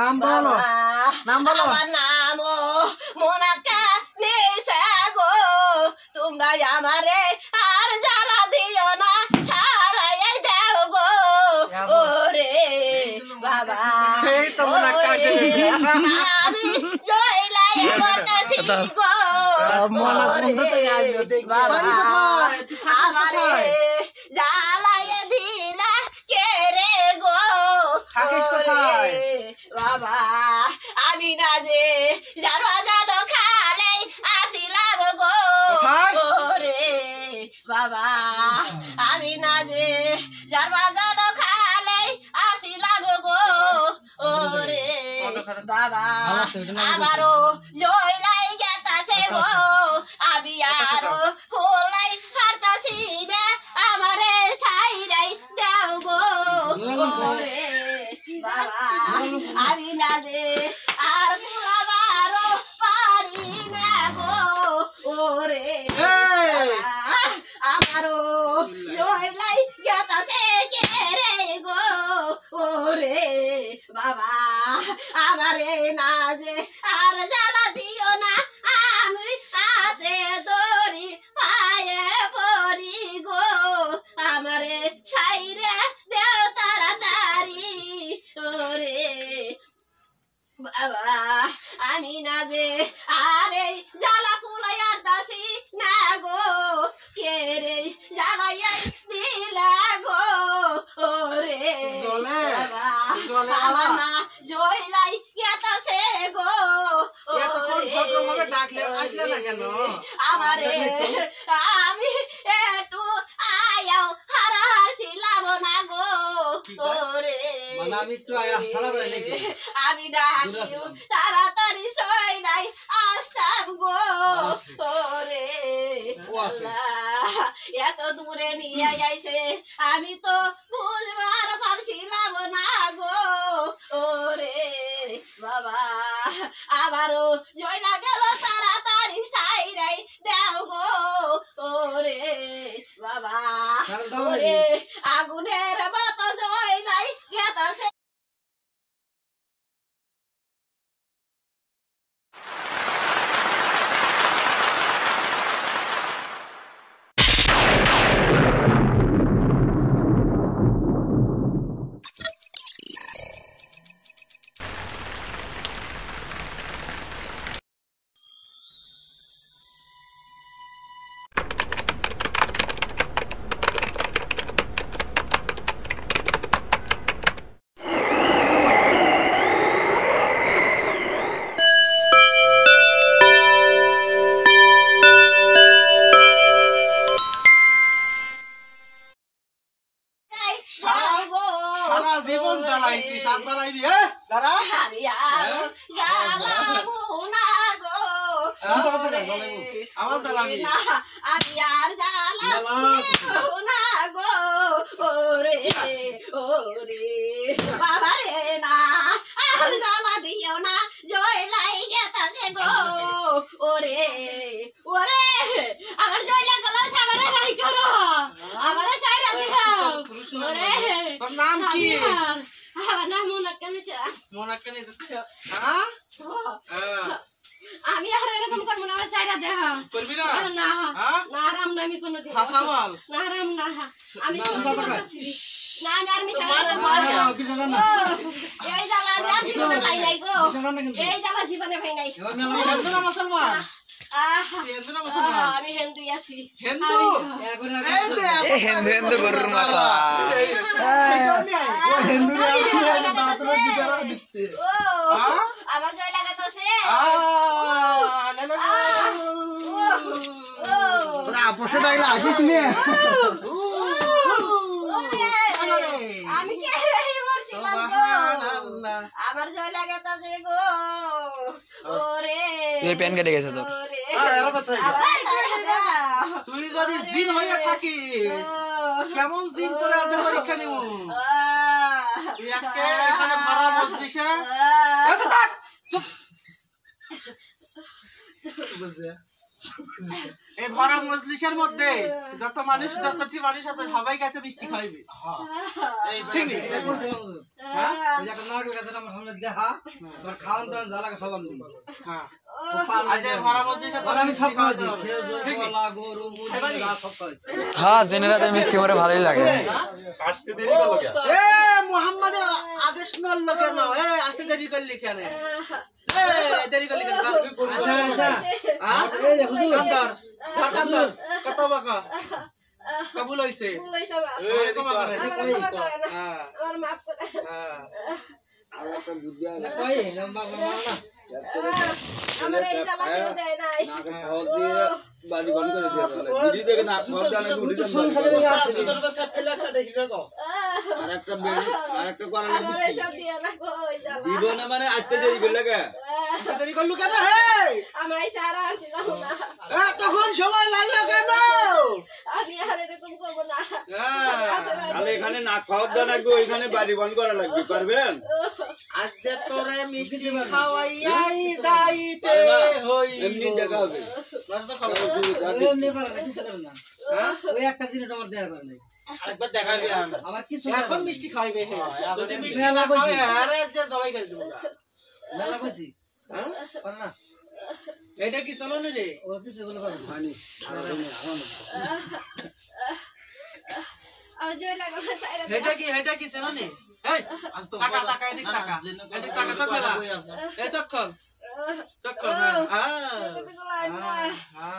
নাম বলো আমার নাম মোনাকা নিশা গো তোমরা আমারে আর জ্বালা দিও না সারাই দাও গো ওরে বাবা এই তো মোনাকা আমি জয়লাই বলতাছি গো আমারে জ্বালাই দিলা কে রে গো বাবা আমি না যে জানো জানো খালে আসিলাম গো রে বাবা আমি না যে জানো জানো খালে আসিলাম গো ওরে বাবা আমারও জয়লাই গেতাছে গো আমি আরো কোলাই হারতাছি রে আমারে সাইরাই দাও গো ওরে বাবা আমি না যে আর কুলাবারও পারি না গো ওরে আমারও জয়লাই গেতাছে কে রে গো ওরে বাবা আমারে না যে আর জ্বালা দিও না আমি হাতে ধরি পায়ে পড়ি গো আমারে ছাইরে দেও তাড়াতাড়ি ওরে বাবা আমি না যে আরে জ্বালা কুলাইয়ার দাসি না গো কে রে জ্বালাইয়াই দিলা গো ওরে বাবা আমার না জয়লাই গেতাছে গো আমারে আমি একটু আয়াও হারার ছিলাম না গো ওরে আমি ডাকি তাড়াতাড়ি সই নাই আসতাম গো ওরে এত দূরে নিয়ে আইছে আমি তো বুঝবার পারছিলাম না গো ওরে বাবা আমারও জয়লা গেল তাড়াতাড়ি সাইরাই দেও গো ওরে বাবা ওরে আগুনের মতো জয়লাই গেতাছে জীবন জ্বালাইছি সাত জ্বালাইবি দাঁড়া আমি আর জ্বালাবো না গো আমার জ্বালাবি আমি আর জ্বালাবো না গো ওরে ওরে বাবা রে না আর জ্বালা দিও না জয়লাই গেতাছে গো ওরে ওরে আমার জয়লা গেল সাবারে নাই করো আমারে সাইরা দিও ওরে তোর নাম কি আমার নাম মোনাকা নিশা মোনাকা নিশা আমি আর এরকম করব না আমার সাইরা দেহ করবি না না না রাম না আমি কোন দিন হাসা বল না রাম না আমি না আমি আর মিশা এই জ্বালা আমি আর জীবনে পাই নাই গো এই জ্বালা জীবনে পাই নাই হিন্দু না মুসলমান আমি হিন্দু আছি হিন্দু হিন্দু গরুর মাথা আমার জয় লাগাতেছে আমি কে বলছিলাম গো আমার জয় লাগাতেছে গো ওরে প্যান কেটে গেছে তোর তুই যদি জিন হইয়া থাকিস কেমন জিন তোরে আজ পরীক্ষা নিব তুই আজকে এখানে ভাড়া মজলিসে থাক চুপ এই ভরা মজলিসের মধ্যে যত মানুষ যতটি মানুষ আছে সবাই কাছে মিষ্টি খাইবে এই ঠিক নেই হ্যাঁ আজ ভরা মজলিসে তোর আমি সব খাওয়াছি হ্যাঁ জেনেরাতে মিষ্টি করে ভালোই লাগে এ মুহাম্মাদের আদেশ নল কেন এ আসে দেরি করলি কেন এ দেরি করলি কেন কান্তর কান্তর কত বাকা কবুল হইছে ক্ষমা করেন আমার মাফ করে আমার এই জ্বালা কেউ দেয় নাই বাড়ি বন্ধ করে দিয়ে দিদি থেকে না খাওয়া দাওয়া নাকি উঠে আরেকটা করার আমার এসব দিয়ে না গো ওই জ্বালা দিব না মানে আসতে দেরি করলে কে দেরি করলু কেন হে আমার সারা আসছিল না তখন সময় লাগলো কেন আমি আর এরকম করবো না তাহলে এখানে না খাওয়া দাওয়া নাকি ওইখানে বাড়ি বন্ধ করা লাগবে পারবেন আজ যে তোরে মিষ্টি খাওয়াইয়াই যাইতে হই এমনি দেখা হবে আরেকবার দেখাবি আমার কিছু এখন মিষ্টি খাইবে হে যদি মিষ্টি না খাওয়াই আরে যে সবাই করে দেব মেলা কইছি হ্যাঁ পারে না এটা কি চলো না রে ও কিছু বলে পারে হয়নি আমার জয় লাগলো না চাইরা এটা কি চলো নে এই আজ তো টাকা এদিক টাকা চোখ মেলা এই চোখ খোল চোখ খোল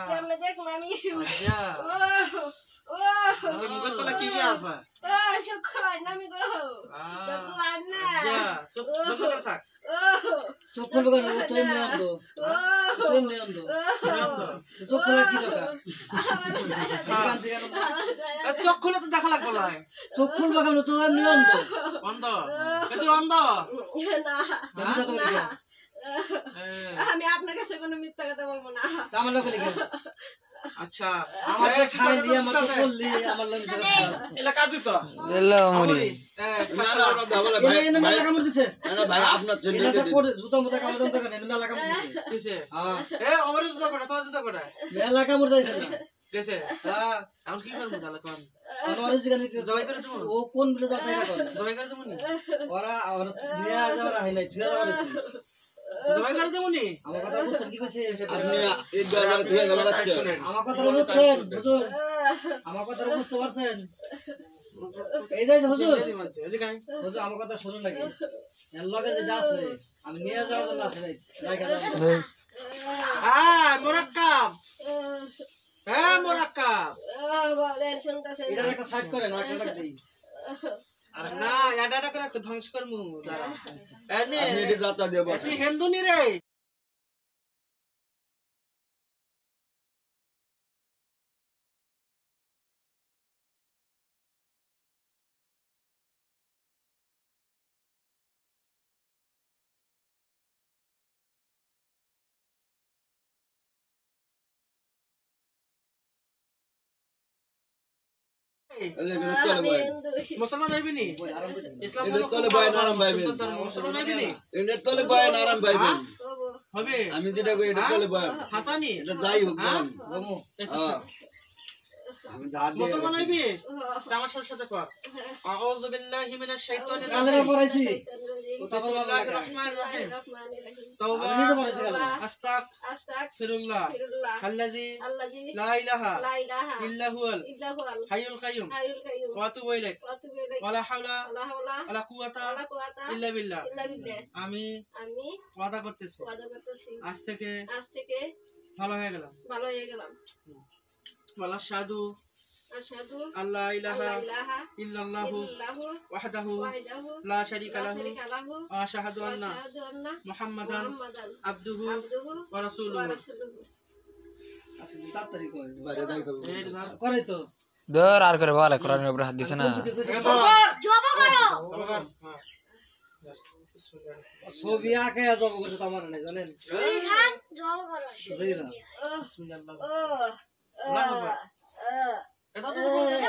কেমনে দেখ মামি আচ্ছা আরে মুখে তোলা কি আছে চোখ খোলাই না আমি গো চোখ খোলাই না চোখ বন্ধ করে থাক চোখ খুলবে কেন ও তো এমনি অন্ধ তো এমনি অন্ধ চোখ খোলা কি দরকার চোখ খুলে তো দেখা লাগবে না চোখ খুলবে কেন তো এমনি অন্ধ অন্ধ তুই অন্ধ না ব্যবসা তো করি আমি আপনার কাছে কোনো মিথ্যা কথা বলবো না আমার লোক লিখে আচ্ছা আমাকে খাই দিয়ে আমার তো বললি আমার লোক এলা কাজু তো দিল্লা মুড়ি না না ওরা দাও বলে ভাই এনে মেলা কামড় দিছে না ভাই আপনার জন্য এটা পড়ে জুতা মুতা কামড় দেন তো এনে মেলা কামড় দিছে কিসে হ্যাঁ এ আমার জুতা করে তোমার জুতা করে মেলা কামড় দিছে না কিসে হ্যাঁ আমি কি করব তাহলে কোন আমার জিগানি জবাই করে দেবো ও কোন বলে যাবে না কোন জবাই করে দেবো নি ওরা আর নিয়া যাওয়ার হয় নাই তুই যাওয়ার আছে জবাই করে দেবো নি আমার কথা বুঝছেন কি কইছে আপনি একবার ধুয়ে যাবেন আমার কথা বুঝছেন হুজুর আমার কথা বুঝতে পারছেন এই যে হুজুর হুজুর আমার কথা শুনুন নাকি এর লগে যে আছে আমি নিয়ে যাওয়ার জন্য আসে নাই রাইখা যাবেন মোরাক্কাব মোরাক্কাব বলেন শুনতেছেন এটা একটা সাইড করে না একটা লাগছে আরে না এটা করে ধ্বংস করমু দাঁড়া এনে আপনি এটি যাত্রা দিয়ে বসেন তুই হিন্দু নি রে মুসলমান হইবি নি ইসলাম মুসলমান হইবি নি হবে আমি যেটা কই এটা চলে বয়ান হাসানি এটা যাই হোক বয়ান আমি দাঁত দিয়ে মুসলমান হইবি আমার সাথে কর আউযু বিল্লাহি মিনাশ শাইতানির কালের রাজিম পড়াইছি বিসমিল্লাহির রহমানির রহিম তাওবা আমি নিজে পড়াইছি কালে আস্তাগফিরুল্লাহ আল্লাযী লা ইলাহা ইল্লা হুয়াল হাইয়ুল কাইয়ুম ওয়া আতুবু ইলাইহি ওয়ালা হাওলা ওয়ালা কুওয়াতা ইল্লা বিল্লাহ আমি ওয়াদা করতেছি আজ থেকে ভালো হয়ে গেলাম ওয়ালা শাহাদু আল্লাহ ইলাহা ইল্লাল্লাহু ওয়াহদাহু লা শারীকা লাহু ওয়া আশহাদু আন্না মুহাম্মাদান আবদুহু ওয়া রাসূলুহু তাড়াতাড়ি কই বাইরে যাই করব করে তো দর আর করে বলে কোরআনের উপরে হাত দিছে না জবা করো ছবি আঁকে জব করছে তোমার নাই জানেন খান জবা করো বুঝিনা বিসমিল্লাহ এটা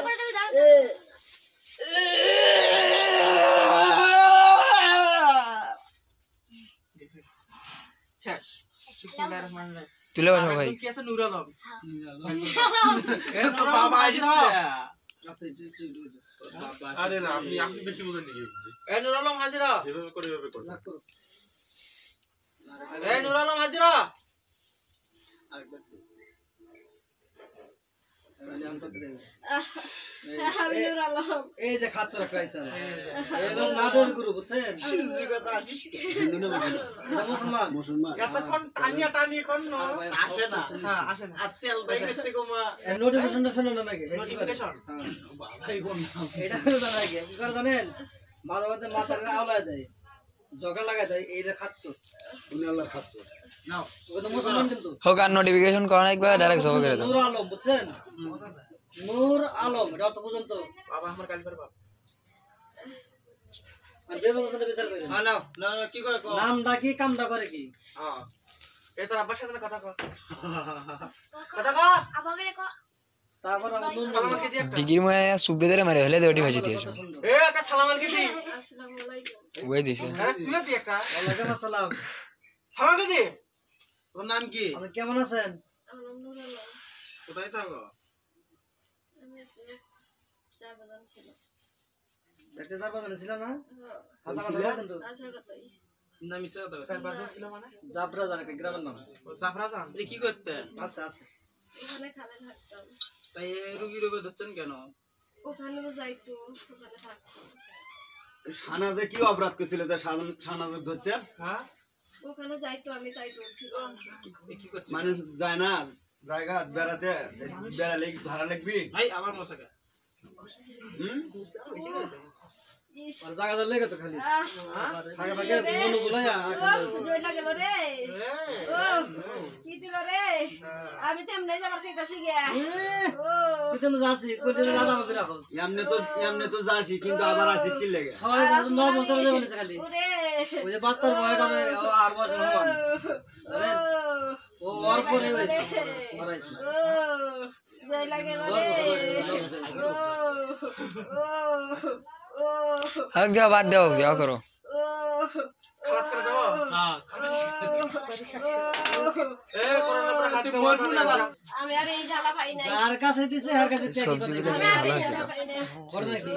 করে দেবে দাও শেষ বিসমিল্লাহির রহমানির রহিম তুলে বসো ভাই কি আছে নুরুল আলম এ তো বাবা আইছে আস্তে আরে না আপনি বেশি বুঝেন নাকি এই নুর আলম হাজিরা যেভাবে করে এভাবে করুন এই নুর আলম হাজিরা আমি নুর আলম এই যে খাচ্ছর ক্রাইসার এই লোক নাদের গুরু বুঝছেন মুসলমান এতক্ষণ টানিয়া টানিয়ে কোন আসে না হ্যাঁ আসে না আর তেল বাইকের থেকে মা নোটিফিকেশনটা শুনে না নাকি নোটিফিকেশন এটা করে জানা কি কি করে জানেন মাঝে মাঝে মাথার আওলায় দেয় জগা লাগায় দেয় এইটা খাচ্ছ উনি আল্লাহর খাচ্ছ নাও ও তো মুসলমান কিন্তু হোক আর নোটিফিকেশন করা একবার ডাইরেক্ট সব করে দাও নূর আলম বুঝছেন নূর আলম এটা তো বুঝুন তো বাবা আমার কাল করে বাবা আর বেবস্থা বিচার করেন হ্যাঁ নাও না কি করে কো নামটা কি কামটা করে কি হ্যাঁ এই তোর আব্বার সাথে কথা কো কথা কো আমাকে কো তারপর আমার নূর সালাম কে দি একটা ডিগ্রি মে সুবিধারে মারে হলে দেওটি হয়েছে দিয়েছো এ একটা সালাম কে দি আসসালামু আলাইকুম ওই দিছে আরে তুই দি একটা ওয়ালাইকুম আসসালাম সালাম কে দি তোর নাম কি আপনি কেমন আছেন আমার নাম নুর আলম কোথায় থাকো আমি চা বাগান ছিল একটা চার পাঁচ ছিল না হ্যাঁ, হাসা কথা কিন্তু আচ্ছা কথাই নাম ইসা কথা স্যার বাজার ছিল মানে জাবরা জান একটা গ্রামের নাম জাফরা জান আপনি কি করতেন আছে আছে ওখানে খালে থাকতাম তাই রুগী রোগে ধরছেন কেন ওখানেও যাইতো ওখানে থাকতাম সানাজে কি অপরাধ করছিল তা সানাজে ধরছেন হ্যাঁ ওখানে যাইতো আমি তাই করছি কি করছিস মানুষ যায় না জায়গা বেড়াতে বেড়ালে ভাড়া লাগবি ভাই আমার মশাকে হুম ইস আর জায়গা লেগে তো খালি আগে ভাগে মনে বলায়া জয় লাগলো রে ও কি দিল রে আমি তেমনে যাবার চাইতাছি গে ও তুমি যাচ্ছি কোটিতে দাদা আমাকে রাখো এমনি তো যাচ্ছি কিন্তু আবার আসিস কি লেগে 6 বছর 9 বছর হয়ে গেছে খালি ওরে ওই যে বাচ্চার বয়স হবে আর বয়স সমান ও ওর পরে হয়েছে মারাইছে ও জয় লাগলো রে ও ও হোক দাও বাদ দাও যাও করো ও খালাস করে দেবো হ্যাঁ এ কোরআন পরে হাত দিয়ে আমি আর এই জ্বালা পাই নাই যার কাছে দিছে আর কাছে চেক সবজি করে গুলো আমি আর ভালো এই আছে জ্বালা পাই নাই করে নাকি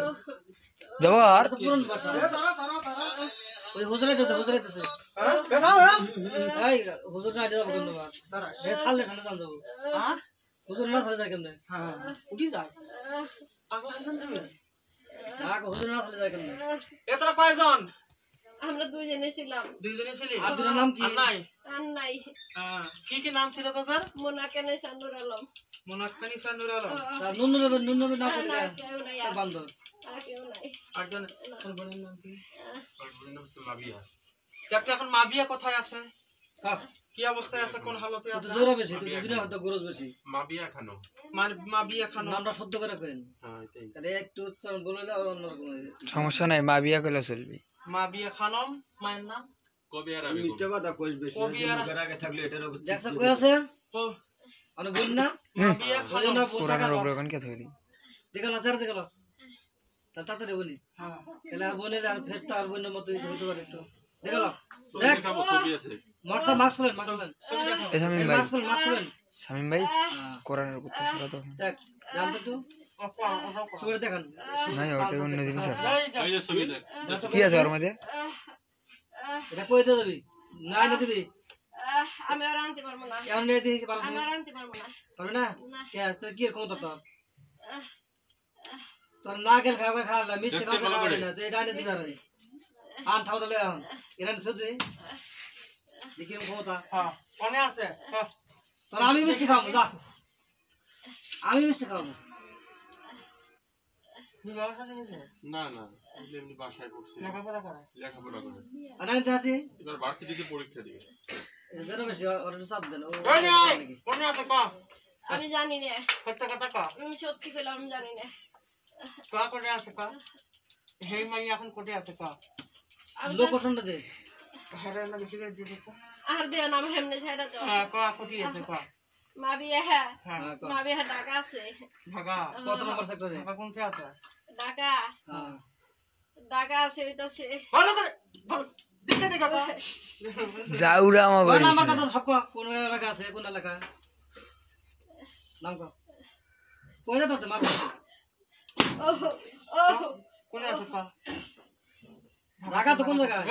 যাবো আর তো পুরন ভাষা ওই হুজুরে দিছে হ্যাঁ এ দাও এই হুজুর না দেব ধন্যবাদ এ সালে সালে জান যাবো হ্যাঁ হুজুর না সালে যায় কেমনে হ্যাঁ উঠি যায় পাগল হাসান তুমি না হুজুর না সালে যায় কেমনে এ তোরা কয়জন আমরা দুইজনে ছিলাম দুইজনে ছিলি আর দুটোর নাম কি আর নাই আর নাই কি নাম ছিল তোদের মোনাকানে সানুর আলম মোনাক্কানি সানুর আলম তার নুন না করে না কেউ নাই তার বান্দর আর কেউ নাই আরেকজন কোন বোনের নাম কি বলুন না মাবিয়া দেখতে এখন মাবিয়া কোথায় আছে কাক কি অবস্থায় আছে কোন হালতে তো আছে জোর বেশি তো দুদিনে হয়তো গরজ বেশি মাবিয়া খানো মাবিয়া খানো নামটা সত্য করে কেন হ্যাঁ এটাই তাহলে একটু উচ্চারণ বললে অন্য রকম সমস্যা নাই মা বিয়া করলে চলবি মাবিয়া খানম মায়ের নাম কবে আর আমি মিথ্যা কথা কইস বেশি কবি আর- মুখের আগে থাকলে এটার উপর দেখছ কই আছে ও আমি বল না মাবিয়া ওই খানম জন্য বলতে কোরআনের উপরে কোন কে থইলি দেখালো স্যার দেখালো তা তাড়াতাড়ি বলি হ্যাঁ তাহলে আর বলে আর ফেসটা আর বন্য মতো হইতে পারে একটু দেখালো ছবি দেখ দেখাবো ছবি আছে মাস্ক ফেলেন এ শামিম ভাই মাস্ক ফেলেন শামিম ভাই কোরআনের উপর তো সুরা তো দেখ জানতো তো ছবি দেখান নাই ওটা অন্য জিনিস আছে এই যে ছবি দেখ কি আছে ওর মধ্যে এটা কই দিয়ে দিবি না না দিবি আমি আর আনতে পারবো না এমন নিয়ে দিই পারবি আমি আর আনতে পারবো না পারবি না কে তুই কি ক্ষমতা তোর না গেল খাওয়া খাওয়া মিষ্টি দেখছি ভালো খাওয়া করে। না তো এটা নিয়ে দিবি আমি আন খাওয়া দিলে এখন এরা শুধু দেখি ক্ষমতা হ্যাঁ কোনে আছে হ্যাঁ তোর আমি মিষ্টি খাবো যা আমি মিষ্টি খাবো বিবাহ সাথে গেছে না না এমনি বাসায় পড়ছে লেখাপড়া করে লেখাপড়া করে আর আমি তাহাতে এবার ভার্সিটিতে পরীক্ষা দিবে যেন বেশি ওর চাপ দেন ও কোনে আছে ক আমি জানি না সত্য কথা ক আমি সত্যি কইলাম আমি জানি না কোনে আছে ক হেই মাই এখন কোটে আছে ক আমি লোক পছন্দ দে হেরে না বেশি করে দিতে তো আর দেও না আমার হেমনে ছাইরা দাও হ্যাঁ ক কোটি আছে ক মা বিয়া হ্যাঁ হ্যাঁ মা বিয়া ঢাকা আছে ঢাকা কত নম্বর সেক্টরে ঢাকা কোনছে আছে ঢাকা হ্যাঁ ঢাকা আছে ওইতাছে ভালো করে দিতে দেখা ক যাউরা আমা কোন করিস নাম্বার না। কথা সব কোন এলাকা আছে কোন এলাকা নাম কো কই দে তো মার কোন আছে পা ঢাকা তো কোন জায়গায়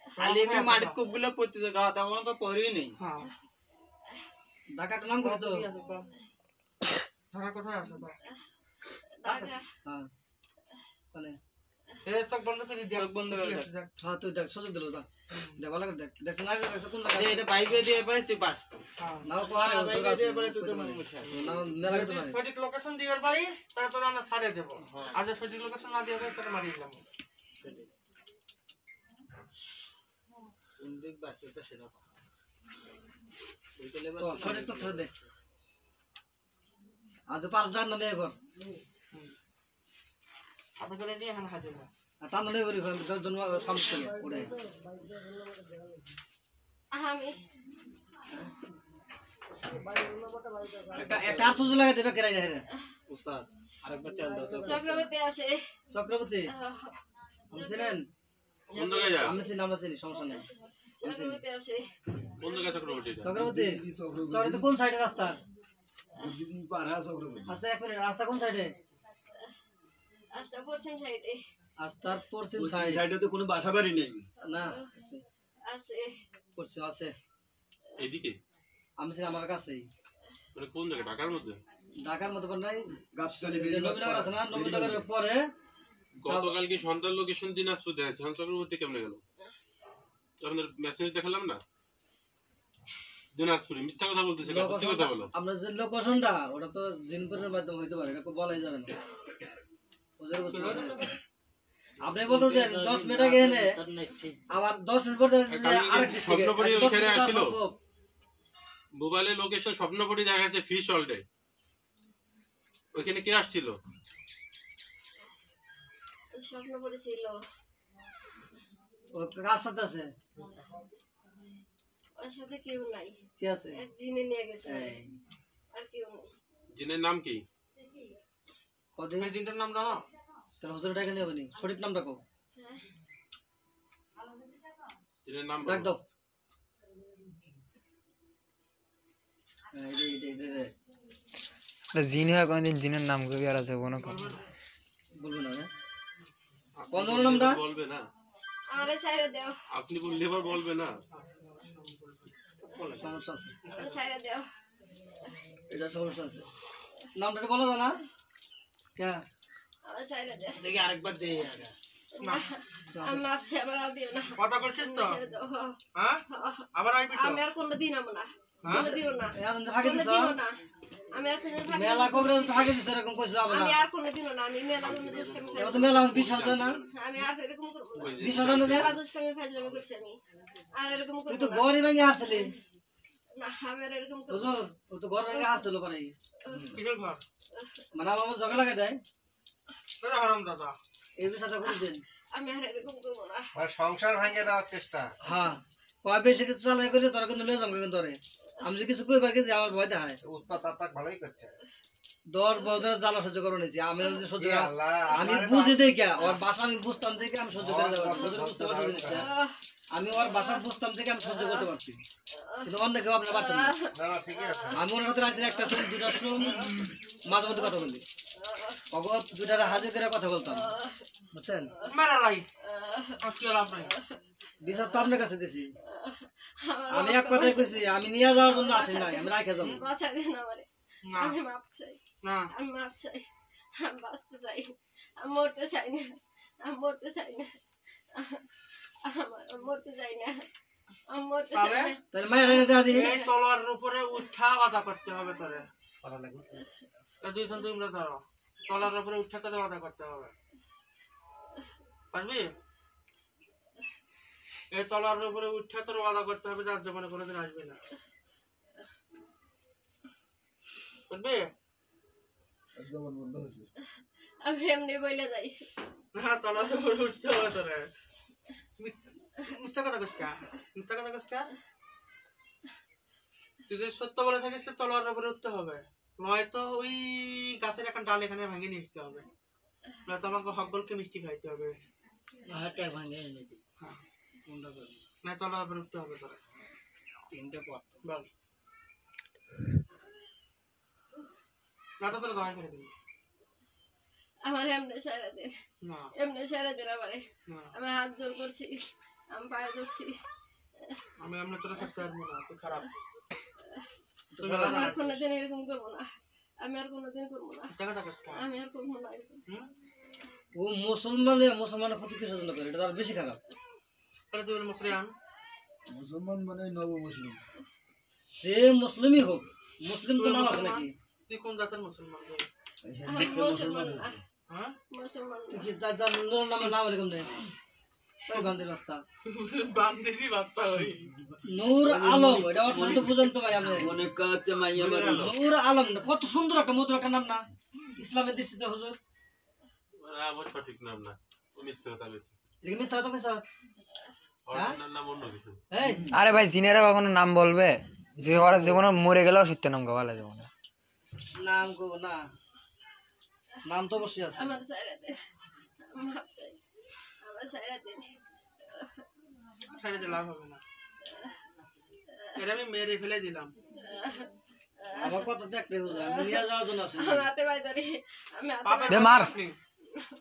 খালি এমনি মাটির কূপগুলো পড়তেছে গা তেমন তো পড়েই নেই হ্যাঁ ঢাকা একটা নাম করতো ঢাকা কোথায় আছে পা হ্যাঁ মানে এ চোখ বন্ধ করে দিয়ে চোখ বন্ধ করে দেখ। হ্যাঁ তুই দেখ সুযোগ দিল দেখ ভালো করে দেখ দেখ না দেখ কোন জায়গায় এটা বাইকে দিয়ে পাই তুই পাস নাও পারে বাইকে দিয়ে পরে তুই তো মানুষ নাও মেলা কিছু নাই সঠিক লোকেশন দিয়ে পারিস তাহলে তোরা আমরা ছাড়িয়ে দেবো আর যদি সঠিক লোকেশন না দিয়ে পারিস তাহলে মারিয়ে দিলাম কোন দিক বাসটা সেটা ওইটা লেবার তো সঠিক তো ধরে দে আজ পার জান না এবার হাতে করে নিয়ে এখানে হাজির না আর টান না এবার জন্ম সমস্যা ওড়ে আমি একটা আর সুযোগ লাগা দেবে কেরাই না রে উস্তাদ আরেকবার চাল দাও তো চক্রবর্তী আসে চক্রবর্তী বুঝলেন কোন জায়গায় যা আমি চিনি আমরা চিনি সমস্যা নেই চক্রবর্তী আসে কোন জায়গায় চক্রবর্তী চক্রবর্তী চক্রবর্তী কোন সাইডে রাস্তা রাস্তা এক মিনিট রাস্তা কোন সাইডে আসটা পশ্চিম সাইডে রাস্তার পশ্চিম সাইড সাইডে তো কোনো বাসা বাড়ি নেই না আছে পশ্চিম আছে এইদিকে আমি চিনি আমার কাছেই মানে কোন জায়গায় ঢাকার মধ্যে ঢাকার মতো নাই গাছতলি নবীনগর আছে না নবীনগরের পরে গতকালকে সন্ধ্যার লোকেশন দিনাজপুর দেখাচ্ছে এখন চক্রবর্তী কেমনে গেল আপনার মেসেজ দেখালাম না দিনাজপুরে মিথ্যা কথা বলতেছে কেন? সত্যি কথা বলো আমরা যে লোকেশনটা ওটা তো জিনপুরের মাধ্যমে হইতে পারে এটা বলাই যাবে না বুঝতে পারছেন? আপনি বলতে যে 10 মিনিট আগে এনে আবার 10 মিনিট পরে আরেক স্বপ্নপুরি ওইখানে আসছিল মোবাইলে লোকেশন স্বপ্নপুরি দেখা যাচ্ছে ফিশ অলডে ওইখানে কে আসছিল স্বপ্ন পড়েছিল ও কার সাথে আছে ওর সাথে কেউ নাই কে আছে এক জিনে নিয়ে গেছে এই আর কেউ নেই জিনের নাম কি কদিন এই দিনটার নাম জানো তার হোস্টেলটা এখানে হবে নি সঠিক নামটা কও জিনের নাম ডাক বলো। দাও এই জিন হয় কোনদিন জিনের নাম কবি আর আছে কোনো কথা বলবো না কোন নামটা বলবে না আমারে ছাইরে দাও আপনি বললে এবার বলবে না সমস্যা আছে আমারে ছাইরে দাও এটা সমস্যা আছে নামটা বলো না কে আমারে ছাইরে দাও দেখি আরেকবার দেই আগে আমি মাপছি আমার আর দিও না কথা বলছিস তো ছেড়ে দাও হ্যাঁ আবার আসবি তো আমি আর কোনো দিন আমো না কোনো দিও না এখন তো ফাঁকি কোনো দিছ দিও না আমি আর কোনো থাকি মেলা কবরে তো ফাঁকি দিছ এরকম কইছ যাবে না আমি আর কোনো দিনও না আমি মেলা কোনো দুষ্টামি এবার তো মেলা বিশ্বাস হয় না আমি আর এরকম করবো না বিশ্বাস হয় না যে? মেলা দুষ্টামি ফাজলামি করছি আমি আর এরকম তুই করবো তো না গড়ি ভেঙে হারছিলি না আমি আর এরকম করবো বুঝো ও তো ঘর ভেঙে হারছিল পারে কিসের ঘর মানে আমার ঝগড়া লাগে দেয় দাদা হারাম দাদা এই বিষয়টা করে দেন আমি আর এরকম করবো না সংসার ভাঙিয়ে দেওয়ার চেষ্টা হ্যাঁ কয় বেশি কিছু চালাই করে তোরা কিন্তু লয়ে যাবো কিন্তু তোরে আমি যে কিছু কইবার গেছি আমার ভয় দেখায় উৎপাত আপনার ভালোই করছে 10 বছর জ্বালা সহ্য করে নিয়েছি আমি যদি সহ্য এ আল্লাহ, আমি আমারে তো- বুঝি দেখে ওর বাসা আমি বুঝতাম দেখে আমি সহ্য করে যাবো বুঝতে পারছি জিনিসটা আমি ওর বাসা বুঝতাম দেখে আমি সহ্য করতে পারছি কিন্তু অন্য কেউ আপনার পারতাম না না না ঠিকই আছে আমি ওর সাথে রাত্রে একটা শুন দুটার শুন মাঝে মধ্যে কথা বলি অগত দুটার হাজির করে কথা বলতাম বুঝছেন মেরা লাই আজকে লাভ নাই বিচার তো আপনার কাছে দিছি আমি এক কথাই কইছি আমি নিয়ে যাওয়ার জন্য আসি নাই আমি রাখে যাবো বাঁচা দিন আমারে না আমি মাপ চাই না আমি মাপ চাই আমি বাঁচতে চাই আমি মরতে চাই না আমি মরতে চাই না আমি মরতে চাই না আমি মরতে চাই তাহলে? না তাহলে মায়ের এনে দেওয়া দিই এই তলোয়ারের উপরে উঠা কথা করতে হবে তোরে দুইজন দুই মিনিট ধরো তলোয়ারের উপরে উঠা তোরে কথা করতে হবে পারবি এই তলোয়ারের উপরে উঠা তোর ওয়াদা করতে হবে যার জীবনে কোনোদিন আসবে না পারবি আমি এমনি বইলে যাই না তলোয়ারের উপরে উঠতে হবে তোরে মিথ্যা কথা কসকা মিথ্যা কথা কসকা তুই যদি সত্য বলে থাকিস তো তলোয়ারের উপরে উঠতে হবে নয়তো ওই গাছের এখন ডাল এখানে ভেঙে নিয়ে আসতে হবে নয়তো আমাকে হকগলকে মিষ্টি খাইতে হবে একটা ভাঙে এনে দিই হ্যাঁ কোনটা করবি না তলার উপরে উঠতে হবে তোরা তিনটা পথ বল না তো তোরা দয়া করে দিবি আমার এমনি সারা দিন না এমনি সারা দিন আমারে না আমি হাত জোর করছি আমি পায়ে ধরছি আমি এমনি তোরা থাকতে পারবো না তুই খারাপ তুমি আমি আলাদা আর কোনোদিন এরকম করবো না আমি আর কোনোদিন করবো না জায়গা থাকাস কা আমি আর করবো না এরকম। ও মুসলমানের ক্ষতি কিসের জন্য করে? এটা তো আর বেশি খারাপ। তাহলে তুই মুসলিম মুসলমান মানে নব মুসলিম। যে মুসলিমই হোক, মুসলিম তো নাম আছে নাকি? তুই কোন জাতের মুসলমান তুই আমি মুসলমান না হ্যাঁ মুসলমান তুই কি তার নূরের নাম এরকম নেই? ওই বান্দির বাচ্চা বান্দিরি বাচ্চা হই নূর আলম, এটা অর্থ তো বুঝেন তো ভাই আপনি। অনেক কাছে মাইয়া বাড়ি নূর আলম না, কত সুন্দর একটা মধুর একটা নাম না ইসলামের দৃষ্টিতে হুজুর? অবশ্য সঠিক নাম না, ও মিথ্যে কথা বলছে। দেখি মিথ্যা কথা কইছ? অরিজিনাল নাম অন্য কিছু। এই আরে ভাই জিনেরা কখনো নাম বলবে? যে ওরা জীবনে মরে গেলেও সত্য নাম গাওয়ালে যাবো না। নাম কো না, নাম তো অবশ্যই আছে। আমার সারা দিন মাপ চাই আমার সারা দিন ছেড়ে দিলে লাভ হবে না এটা আমি মেরে ফেলে দিলাম আমার কথা দেখতে হুজুর, আমি নিয়ে যাওয়ার জন্য আসি। আমি হাতে পায়ে ধরি আমি হাতে পাপের দে মার। আপনি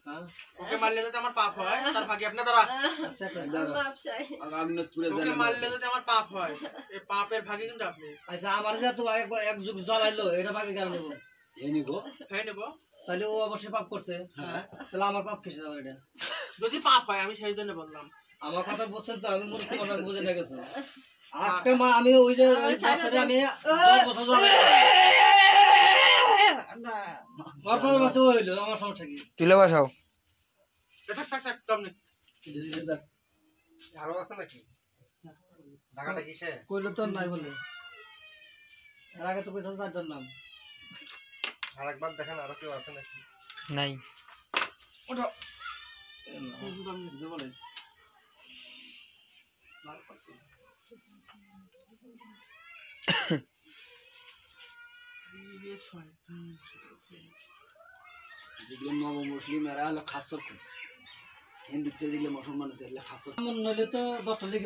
হ্যাঁ ওকে মারলে যদি আমার পাপ হয় তার ভাগে আপনি দাঁড়া আস্তে আস্তে। মাপ চাই আগনতপুরে ওকে মারলে যদি আমার পাপ হয় এই পাপের ভাগে কিন্তু আপনি আচ্ছা আমার যে তো এক যুগ জ্বালাইলো, এটা বাকি কেন নেবো? এই নিব হয়ে নেবো তাহলে ও অবশ্যই পাপ করছে, তাহলে আমার পাপ কিসে যাবে? এটা যদি পাপ হয় আমি সেই জন্য বললাম আমার কথা বলছেন তো, আমি মূর্খ মানুষ, বুঝে না গেছো। একটা মা আমি ওই যে ওই বছরে আমি 10 বছর জ্বালাই তারপর বছর হইলো, আমার সমস্যা কি? তুলে বসাও। থাক থাক থাক কম নেই আরো আছে নাকি ঢাকাটা কিসে কইলো তো নাই বলে, এর আগে তো কইছো 4 জন নাম। আরেকবার দেখেন আরো কেউ আছে নাকি নাই ওটা যেগুলো নব মুসলিম এরা হলো খাসর, হিন্দুত্বে যেগুলো মুসলমান আছে এগুলো খাসর। নইলে তো 10টা লিখে